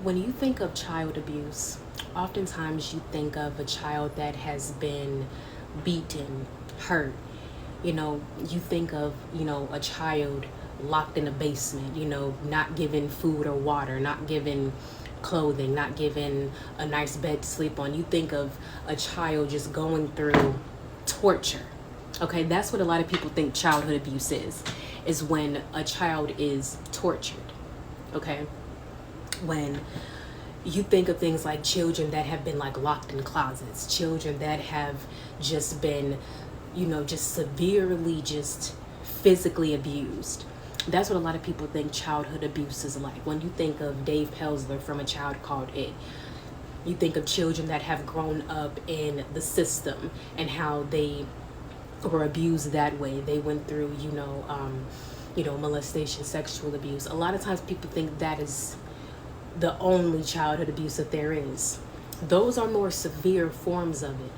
When you think of child abuse, oftentimes you think of a child that has been beaten, hurt. You think of, a child locked in a basement, not given food or water, not given clothing, not given a nice bed to sleep on. You think of a child just going through torture. Okay, that's what a lot of people think childhood abuse is when a child is tortured. Okay, when you think of things like children that have been like locked in closets, children that have just been, just severely, just physically abused. That's what a lot of people think childhood abuse is like. When you think of Dave Pelsler from A Child Called It, you think of children that have grown up in the system and how they were abused that way. They went through, molestation, sexual abuse. A lot of times people think that is the only childhood abuse that there is. Those are more severe forms of it.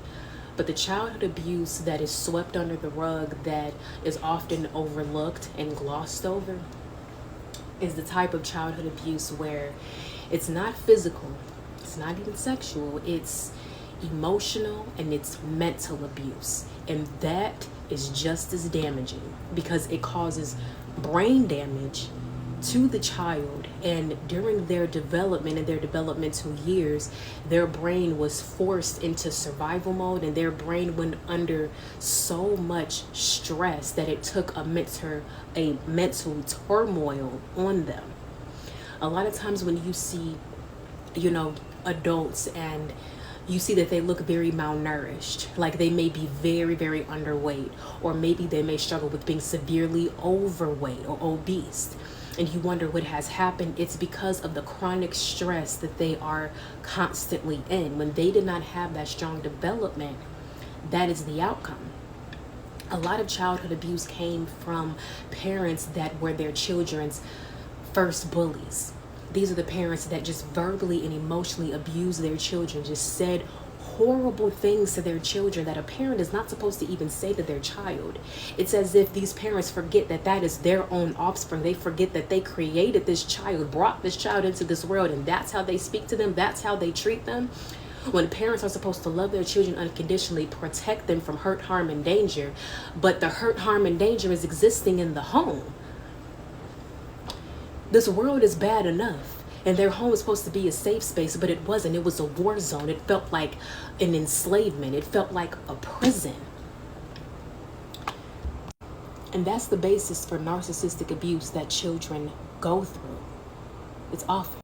But the childhood abuse that is swept under the rug, that is often overlooked and glossed over, is the type of childhood abuse where it's not physical, it's not even sexual, it's emotional and it's mental abuse. And that is just as damaging because it causes brain damage to the child, and during their development and their developmental years, their brain was forced into survival mode, and their brain went under so much stress that it took a mental turmoil on them. A lot of times when you see, adults, and you see that they look very malnourished, like they may be very, very underweight, or maybe they may struggle with being severely overweight or obese, and you wonder what has happened. It's because of the chronic stress that they are constantly in. When they did not have that strong development, that is the outcome. A lot of childhood abuse came from parents that were their children's first bullies. These are the parents that just verbally and emotionally abused their children, just said horrible things to their children that a parent is not supposed to even say to their child. It's as if these parents forget that that is their own offspring. They forget that they created this child, brought this child into this world, and that's how they speak to them, that's how they treat them. When parents are supposed to love their children unconditionally, protect them from hurt, harm, and danger, but the hurt, harm, and danger is existing in the home. This world is bad enough. And their home was supposed to be a safe space, but it wasn't. It was a war zone. It felt like an enslavement. It felt like a prison. And that's the basis for narcissistic abuse that children go through. It's awful.